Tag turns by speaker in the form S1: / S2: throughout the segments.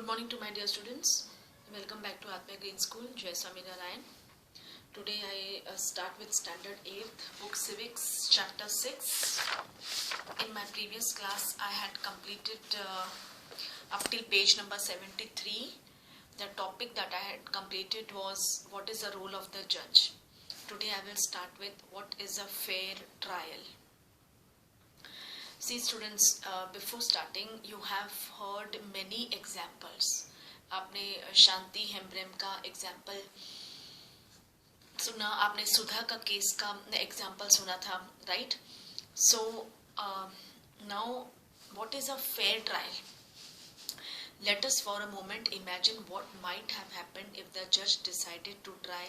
S1: Good morning to my dear students. Welcome back to Atma Green School, Jai Swami Narayan. Today I start with Standard 8th, Book Civics, Chapter 6. In my previous class, I had completed up till page number 73. The topic that I had completed was what is the role of the judge. Today I will start with what is a fair trial. See students, before starting you have heard many examples. आपने शांति हेम्ब्रेम का example सुना, आपने सुधा का case का example सुना था, right? So now what is a fair trial? Let us for a moment imagine what might have happened if the judge decided to try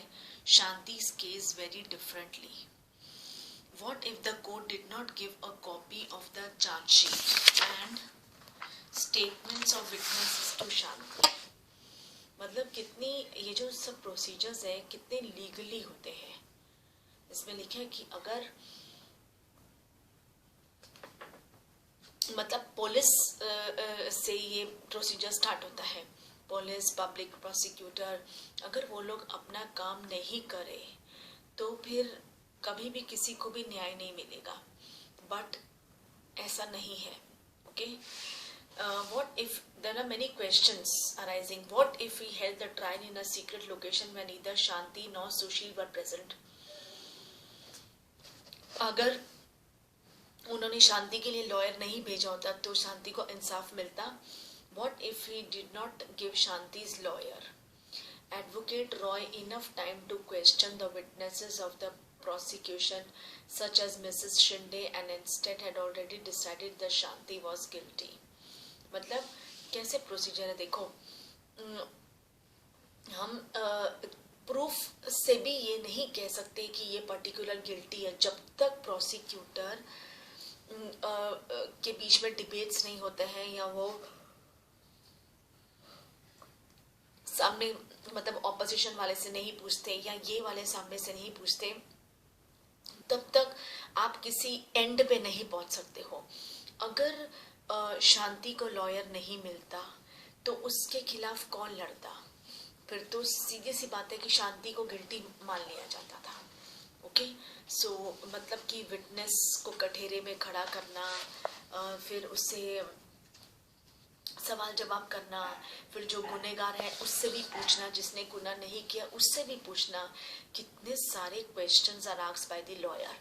S1: Shanti's case very differently. What if the court did not give a copy of the charge sheet and statements of witnesses to Shanti? मतलब कितनी ये जो सब procedures है कितने legally होते हैं. इसमें लिखा है कि अगर मतलब पुलिस से ये प्रोसीजर स्टार्ट होता है, पुलिस, पब्लिक प्रोसिक्यूटर, अगर वो लोग अपना काम नहीं करे तो फिर कभी भी किसी को भी न्याय नहीं मिलेगा. बट ऐसा नहीं है. Okay, what if there are many questions arising? What if we held the trial in a secret location where neither Shanti nor Sushil were present? अगर उन्होंने शांति के लिए लॉयर नहीं भेजा होता तो शांति को इंसाफ मिलता. What if he did not give Shanti's lawyer, Advocate Roy, enough time to question the witnesses of the prosecution such as Mrs. Shinde and instead had already decided that Shanti was guilty? मतलब कैसे procedure है देखो. हम proof से भी ये नहीं कह सकते कि ये पर्टिकुलर गिल्टी है जब तक प्रोसिक्यूटर के बीच में डिबेट्स नहीं होते हैं या वो सामने मतलब ऑपोजिशन वाले से नहीं पूछते या ये वाले सामने से नहीं पूछते, तब तक आप किसी एंड पे नहीं पहुंच सकते हो. अगर शांति को लॉयर नहीं मिलता तो उसके खिलाफ कौन लड़ता? फिर तो सीधी सी बात है कि शांति को गिल्टी मान लिया जाता था. ओके, सो मतलब कि विटनेस को कठेरे में खड़ा करना, फिर उससे सवाल जवाब करना, फिर जो गुनहगार है उससे भी पूछना, जिसने गुनाह नहीं किया उससे भी पूछना. कितने सारे questions are asked by the lawyer,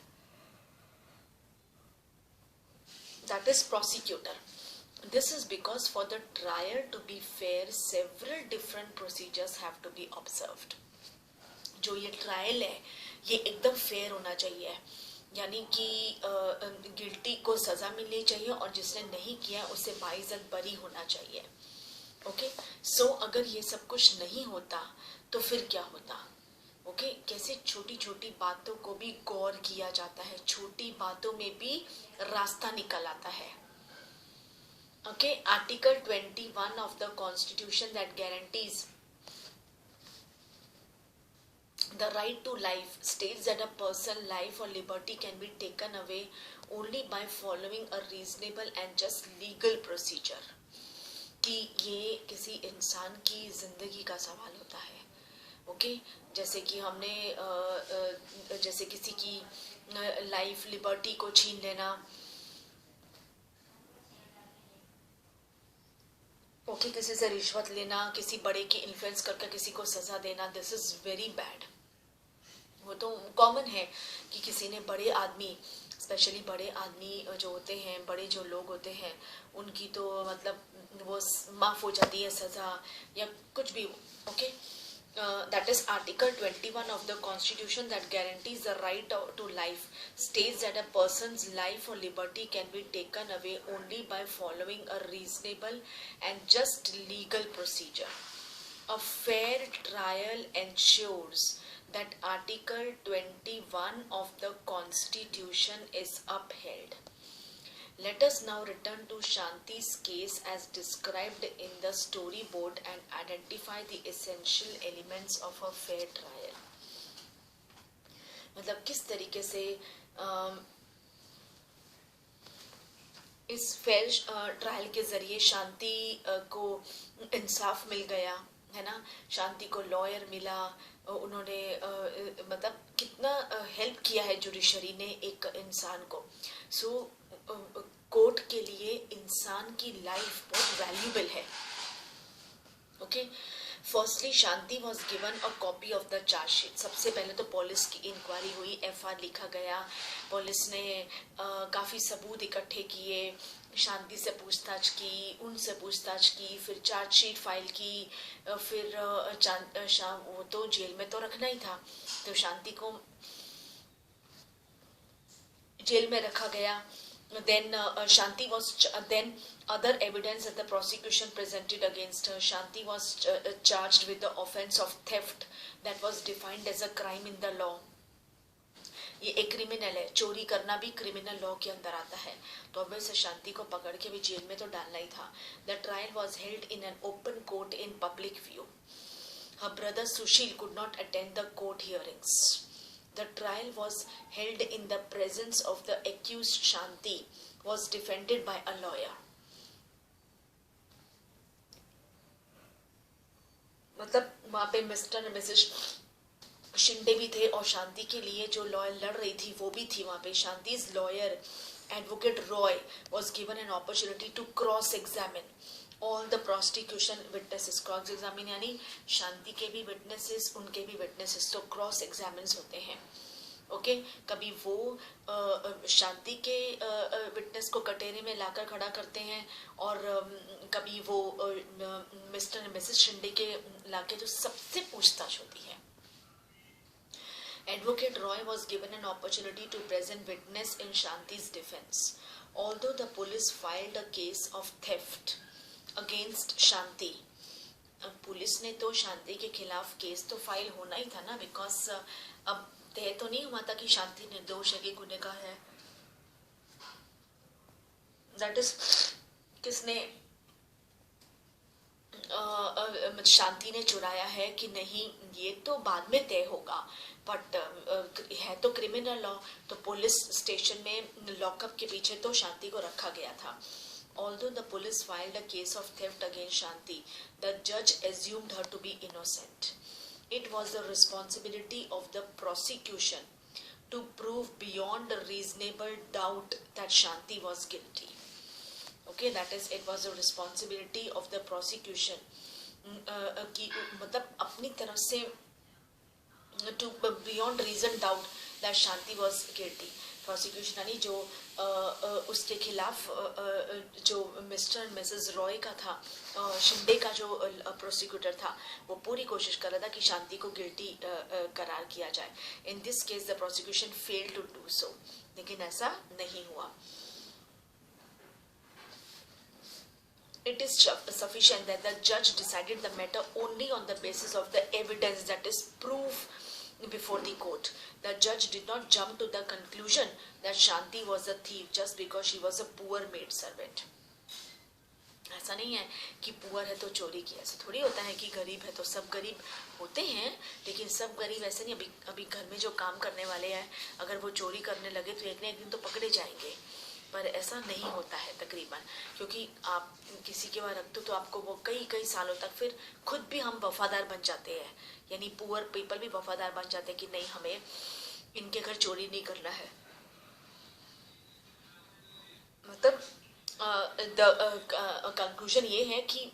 S1: that is prosecutor. This is because for the trial to be fair, several different procedures have to be observed. जो ये ट्रायल है ये एकदम फेयर होना चाहिए, यानी कि गिल्टी को सजा मिलनी चाहिए और जिसने नहीं किया उसे बाइज्जत बरी होना चाहिए. ओके, सो अगर ये सब कुछ नहीं होता तो फिर क्या होता? ओके, कैसे छोटी छोटी बातों को भी गौर किया जाता है, छोटी बातों में भी रास्ता निकल आता है. Okay, article 21 of the constitution that guarantees the right to life states that a person life or liberty can be taken away only by following a reasonable and just legal procedure. कि ये किसी इंसान की जिंदगी का सवाल होता है. ओके, जैसे कि हमने जैसे किसी की लाइफ लिबर्टी को छीन लेना. ओके, किसी से रिश्वत लेना, किसी बड़े की इन्फ्लुएंस करके किसी को सजा देना, दिस इज वेरी बैड. वो तो कॉमन है कि किसी ने बड़े आदमी, स्पेशली बड़े आदमी जो होते हैं, बड़े जो लोग होते हैं, उनकी तो मतलब वो माफ हो जाती है सजा या कुछ भी. Okay, that is article 21 of the constitution that guarantees the right to life states that a person's life or liberty can be taken away only by following a reasonable and just legal procedure. A fair trial ensures that article 21 of the constitution is upheld. Let us now return to Shanti's case as described in the storyboard and identify the essential elements of a fair trial. मतलब किस तरीके से इस fair trial के जरिए शांति को इंसाफ मिल गया, है ना। शांति को लॉयर मिला, उन्होंने मतलब कितना हेल्प किया है जुडिशरी ने एक इंसान को। सो कोर्ट के लिए इंसान की लाइफ बहुत वैल्यूबल है। Okay, firstly Shanti was given a copy of the chargesheet. सबसे पहले तो पुलिस की इंक्वायरी हुई, एफआईआर लिखा गया, पुलिस ने काफ़ी सबूत इकट्ठे किए, शांति से पूछताछ की, उनसे पूछताछ की, फिर चार्जशीट फाइल की, फिर वो तो जेल में तो रखना ही था, तो शांति को जेल में रखा गया। Then Shanti was then other evidence that the prosecution presented against her. Shanti was charged with the offense of theft that was defined as a crime in the law. ये एक क्रिमिनल है, चोरी करना भी criminal law के अंदर आता है, तो अब वैसे शांति को पकड़ के भी जेल में तो डालना ही था। The trial was held in an open court in public view. Her brother Sushil could not attend the court hearings. The trial was held in the presence of the accused. Shanti was defended by a lawyer. मतलब वहाँ पे mister और Mrs Shinde भी थे और शांति के लिए जो लॉयर लड़ रही थी वो भी थी वहाँ पे। शांति's lawyer, advocate Roy, was given an opportunity to cross-examine all the prosecution witnesses. Cross examine यानी शांति के भी विटनेसेस, उनके भी विटनेसेस, तो क्रॉस एग्जामिन्स होते हैं। ओके, कभी वो शांति के विटनेस को कटहरे में लाकर खड़ा करते हैं और कभी वो मिस्टर एंड मिसेस शिंदे के लाके जो सबसे पूछताछ होती है। Advocate Roy was given an opportunity to present witness in Shanti's defense. Although the police filed a case of theft against Shanti, police ने तो शांति के खिलाफ केस तो फाइल होना ही था ना, बिकॉज अब तय तो नहीं हुआ था कि शांति निर्दोष है कि गुनहगार है। दैट इज किसने शांति ने चुराया है कि नहीं, ये तो बाद में तय होगा, बट है तो क्रिमिनल लॉ, तो पुलिस स्टेशन में लॉकअप के पीछे तो शांति को रखा गया था। Although the police filed a case of theft against Shanti, the judge assumed her to be innocent. It was the responsibility of the prosecution to prove beyond a reasonable doubt that Shanti was guilty. Okay, that is, it was the responsibility of the prosecution कि मतलब अपनी तरफ से to beyond reason doubt that Shanti was guilty. Prosecution यानी जो उसके खिलाफ जो मिस्टर एंड मिसेस रॉय का था, शिंदे का जो प्रोसिक्यूटर था, वो पूरी कोशिश कर रहा था कि शांति को गिल्टी करार किया जाए। In this case the prosecution failed to do so, लेकिन ऐसा नहीं हुआ। It is sufficient that the judge decided the matter only on the basis of the evidence, that is proof before the court. The judge did not jump to the conclusion that Shanti was a thief just because she was a poor maid servant. ऐसा नहीं है कि poor है तो चोरी की, ऐसा थोड़ी होता है कि गरीब है तो सब गरीब होते हैं, लेकिन सब गरीब ऐसे नहीं। अभी घर में जो काम करने वाले हैं, अगर वो चोरी करने लगे तो एक न एक दिन तो पकड़े जाएंगे, पर ऐसा नहीं होता है तकरीबन, क्योंकि आप किसी के वहाँ रख दो तो आपको वो कई सालों तक, फिर खुद भी हम वफादार बन जाते हैं, यानी पुअर पीपल भी वफादार बन जाते हैं कि नहीं, हमें इनके घर चोरी नहीं करना है। मतलब कंक्लूजन ये है कि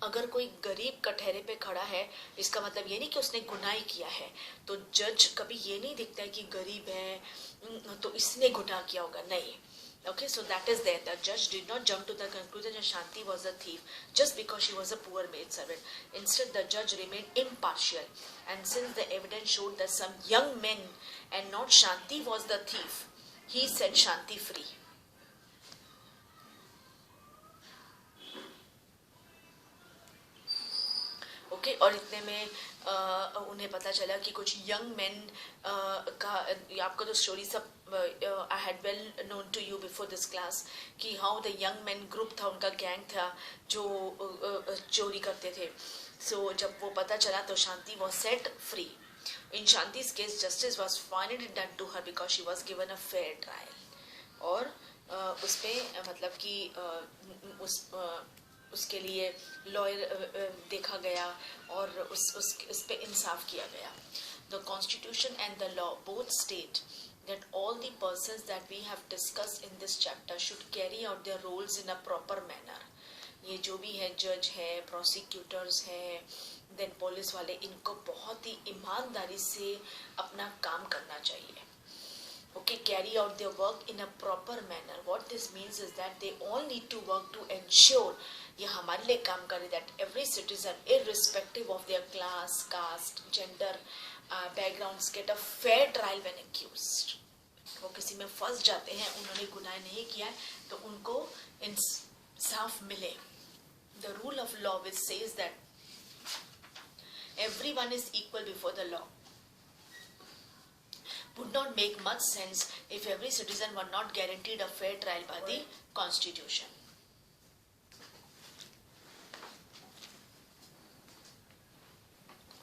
S1: अगर कोई गरीब कटहरे पे खड़ा है, इसका मतलब ये नहीं कि उसने गुनाह किया है, तो जज कभी ये नहीं दिखता है कि गरीब है तो इसने गुनाह किया होगा, नहीं। Okay, so that is there. The judge did not jump to the conclusion that Shanti was a thief just because she was a poor maid servant. Instead, the judge remained impartial, and since the evidence showed that some young men and not Shanti was the thief, he set Shanti free. Okay, और इतने में उन्हें पता चला कि कुछ young man का, आपको तो स्टोरी सब I had well known to you before this class, कि how the young man group था, उनका गैंग था जो चोरी करते थे। सो जब वो पता चला तो Shanti was set free. In Shanti's case justice was finally done to her because she was given a fair trial, और उस पे मतलब कि उसके लिए लॉयर देखा गया और उस पे इंसाफ किया गया. The Constitution and the law both state that all the persons that we have discussed in this chapter should carry out their roles in a proper manner. ये जो भी है, जज है, प्रोसिक्यूटर्स है, देन पुलिस वाले, इनको बहुत ही ईमानदारी से अपना काम करना चाहिए. Okay, carry out their work in a proper manner. What this means is that they all need to work to ensure, ये हमारे लिए काम करे, that every citizen, irrespective of their class, caste, gender, backgrounds, get a fair trial when accused. वो किसी में फंस जाते हैं, उन्होंने गुनाह नहीं किया है, तो उनको इंसाफ मिले. The rule of law which says that everyone is equal before the law would not make much sense if every citizen were not guaranteed a fair trial by the Constitution.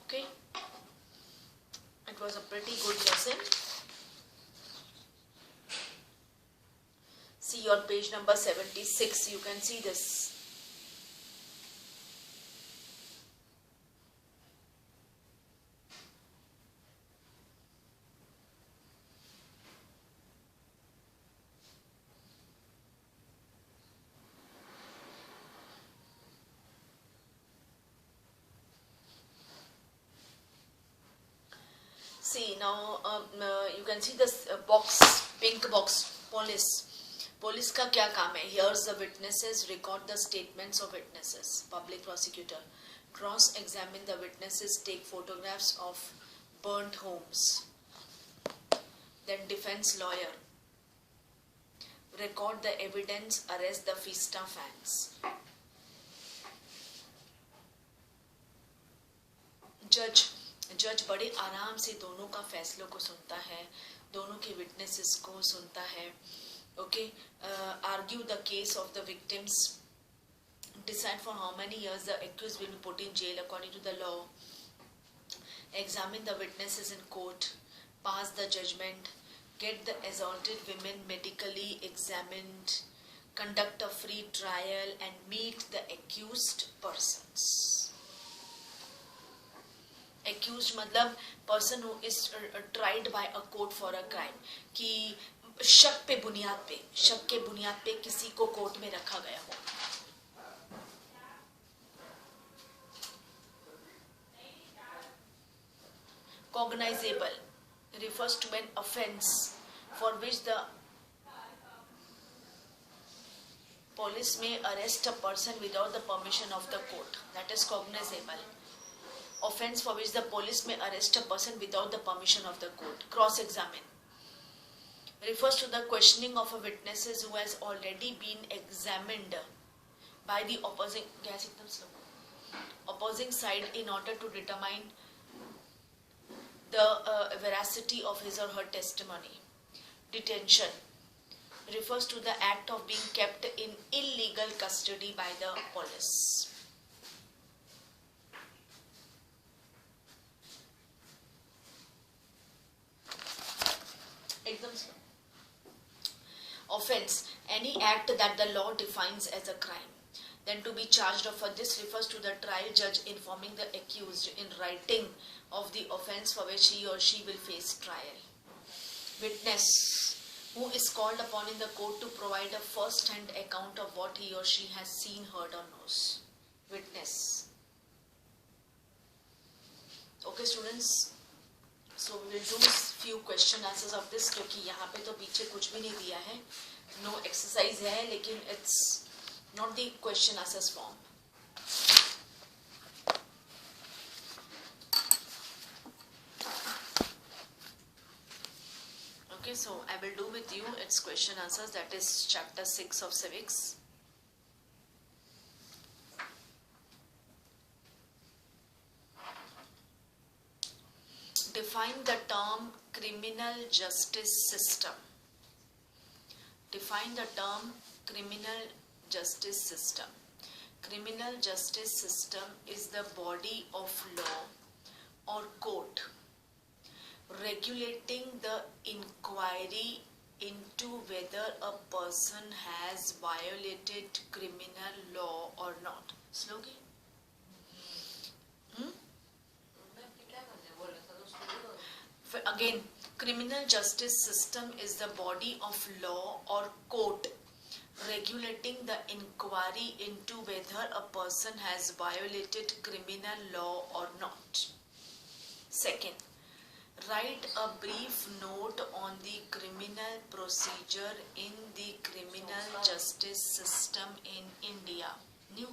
S1: Okay, it was a pretty good lesson. See on page number 76, you can see this. See now, you can see this box, pink box, police. Police का क्या काम है? Here's the witnesses, record the statements of witnesses. Public prosecutor, cross-examine the witnesses, take photographs of burnt homes. Then defense lawyer, record the evidence, arrest the Fista fans. जज बड़े आराम से दोनों का फैसलों को सुनता है, दोनों के विटनेसेस को सुनता है. Okay, argue the case of the victims, decide for how many years the accused will be put in jail according to the law, examine the witnesses in court, pass the judgement, get the assaulted women medically examined, conduct a free trial and meet the accused persons. Accused मतलब person who is tried by a court for a crime, कि शक के बुनियाद पे किसी को court में रखा गया हो. Cognizable refers to an offense for which the police may arrest a person without the permission of the court. That is cognizable. Offense for which the police may arrest a person without the permission of the court. Cross-examine refers to the questioning of a witnesses who has already been examined by the opposing side in order to determine the veracity of his or her testimony. Detention refers to the act of being kept in illegal custody by the police. Offense, any act that the law defines as a crime. Then to be charged for this refers to the trial judge informing the accused in writing of the offense for which he or she will face trial. Witness, who is called upon in the court to provide a first-hand account of what he or she has seen, heard or knows. Witness. Okay students, so we will do few question answers of this, क्योंकि यहाँ पे तो पीछे कुछ भी नहीं दिया है, no exercise है, लेकिन it's not the question answers form. Okay, so I will do with you its question answers, that is chapter 6 of civics. Define the term criminal justice system. Define the term criminal justice system. Criminal justice system is the body of law or court regulating the inquiry into whether a person has violated criminal law or not. Slogi? Again, criminal justice system is the body of law or court regulating the inquiry into whether a person has violated criminal law or not. Second, write a brief note on the criminal procedure in the criminal justice system in India. New?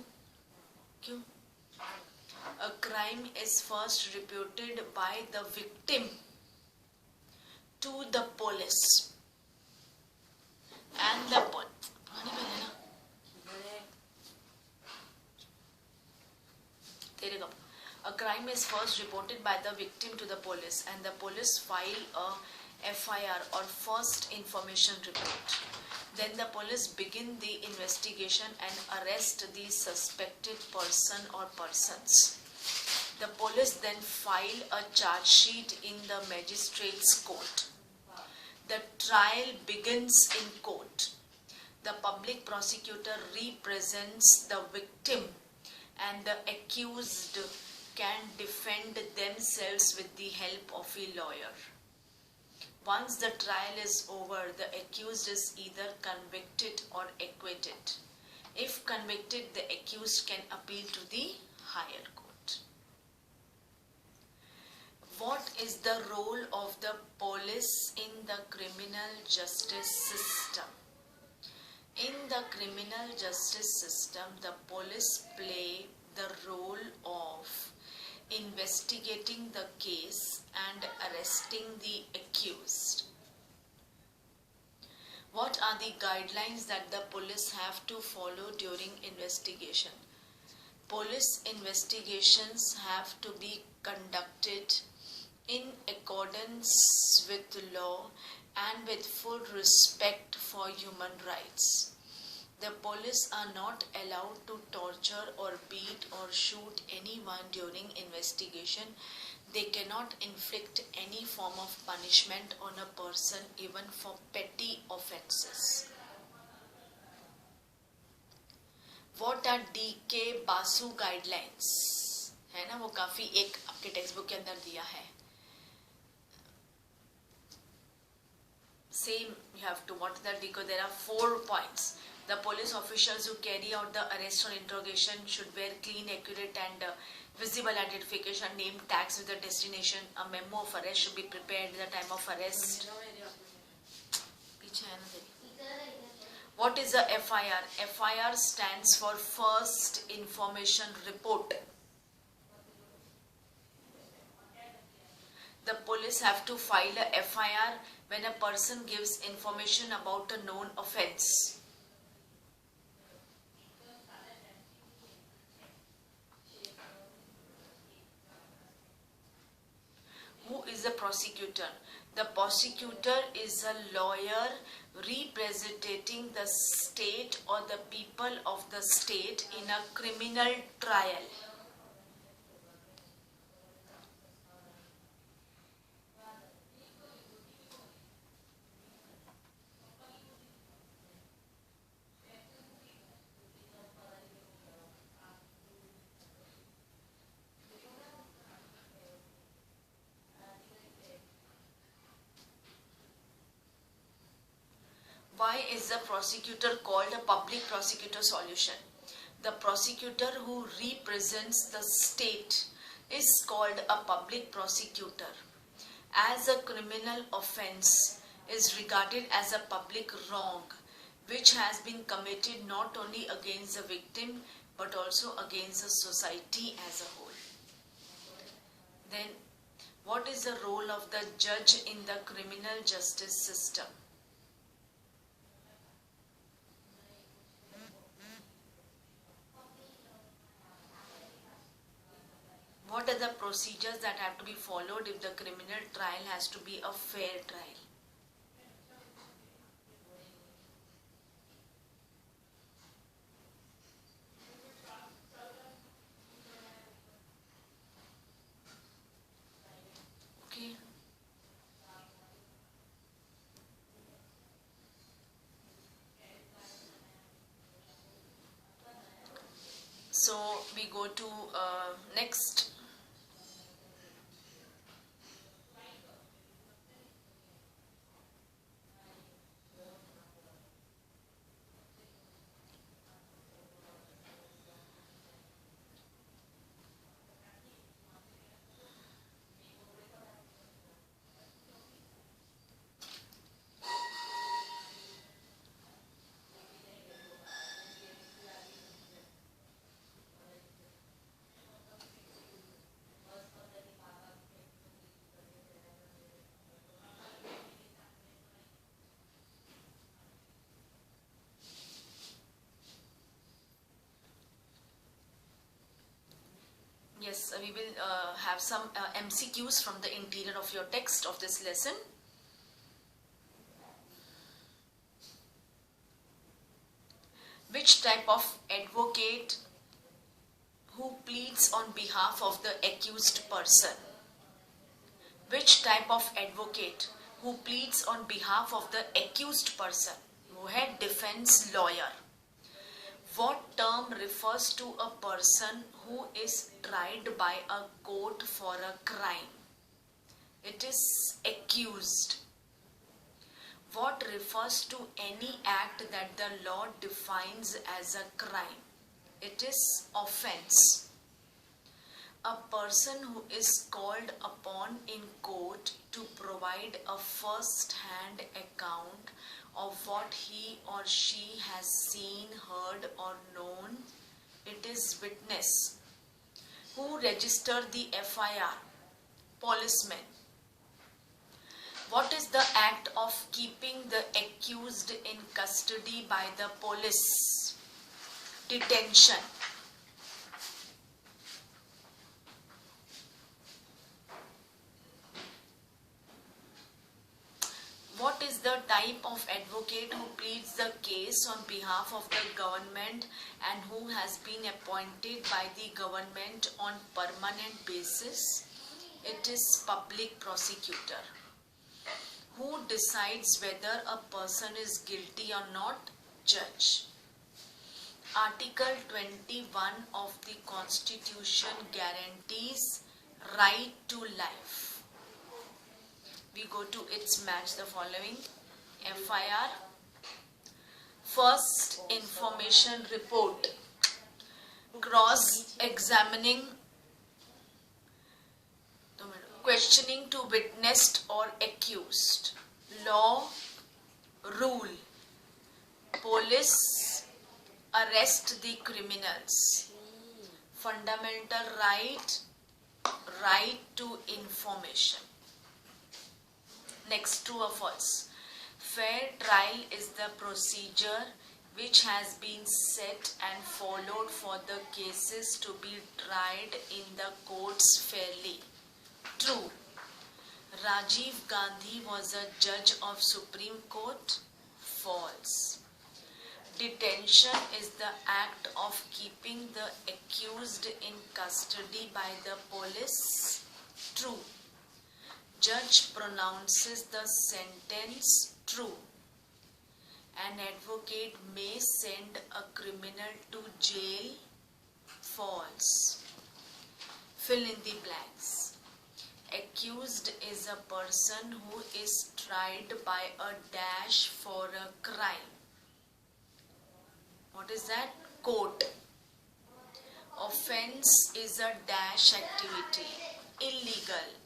S1: Kyun? A crime is first reported by the victim to the police and the A crime is first reported by the victim to the police and the police file a FIR or first information report. Then the police begin the investigation and arrest the suspected person or persons. The police then file a charge sheet in the magistrate's court. The trial begins in court. The public prosecutor represents the victim and the accused can defend themselves with the help of a lawyer. Once the trial is over, the accused is either convicted or acquitted. If convicted, the accused can appeal to the higher court. What is the role of the police in the criminal justice system? In the criminal justice system, the police play the role of investigating the case and arresting the accused. What are the guidelines that the police have to follow during investigation? Police investigations have to be conducted in accordance with law and with full respect for human rights. The police are not allowed to torture or beat or shoot anyone during investigation. They cannot inflict any form of punishment on a person even for petty offences. What are DK Basu guidelines? है ना, वो काफी एक आपके text book के अंदर दिया है. Same you have to, what the DK, there are 4 points. The police officials who carry out the arrest or interrogation should wear clean, accurate and visible identification, name, tags with the destination. A memo of arrest should be prepared at the time of arrest. What is a FIR? FIR stands for First Information Report. The police have to file a FIR when a person gives information about a known offence. Who is the prosecutor? The prosecutor is a lawyer representing the state or the people of the state in a criminal trial. Why is the prosecutor called a public prosecutor solution? The prosecutor who represents the state is called a public prosecutor. As a criminal offense is regarded as a public wrong which has been committed not only against the victim but also against the society as a whole. Then, what is the role of the judge in the criminal justice system? What are the procedures that have to be followed if the criminal trial has to be a fair trial? Okay. So we go to next. Yes, we will have some MCQs from the interior of your text of this lesson. Which type of advocate who pleads on behalf of the accused person? Which type of advocate who pleads on behalf of the accused person? वो है defense lawyer. What term refers to a person who is tried by a court for a crime? It is accused. What refers to any act that the law defines as a crime? It is offense. A person who is called upon in court to provide a first-hand account of what he or she has seen, heard or known, it is witness. Who registered the FIR? Policeman. What is the act of keeping the accused in custody by the police? Detention. What is the type of advocate who pleads the case on behalf of the government and who has been appointed by the government on permanent basis? It is public prosecutor. Who decides whether a person is guilty or not? Judge. Article 21 of the Constitution guarantees right to life. We go to its match the following. FIR, first information report, cross-examining, questioning to witnessed or accused, law, rule, police, arrest the criminals, fundamental right, right to information. Next, true or false? Fair trial is the procedure which has been set and followed for the cases to be tried in the courts fairly. True. Rajiv Gandhi was a judge of Supreme Court. False. Detention is the act of keeping the accused in custody by the police. True. Judge pronounces the sentence. True. An advocate may send a criminal to jail. False. Fill in the blanks. Accused is a person who is tried by a dash for a crime. What is that? Court. Offense is a dash activity. Illegal.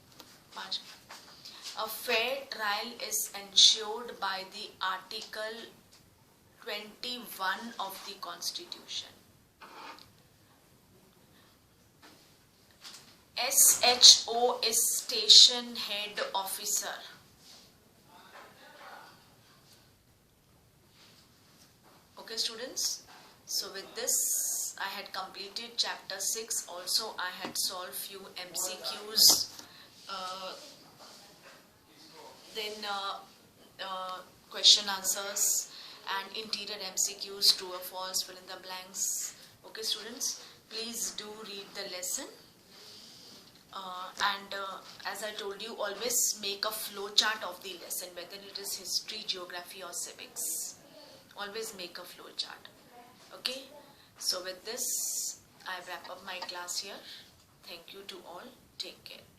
S1: A fair trial is ensured by the Article 21 of the Constitution. SHO is Station Head Officer. Okay, students. So with this, I had completed chapter 6. Also, I had solved few MCQs. Then question answers and interior MCQs, true or false, fill in the blanks. Okay, students, please do read the lesson. As I told you, always make a flow chart of the lesson, whether it is history, geography or civics. Always make a flow chart. Okay, so with this I wrap up my class here. Thank you to all. Take care.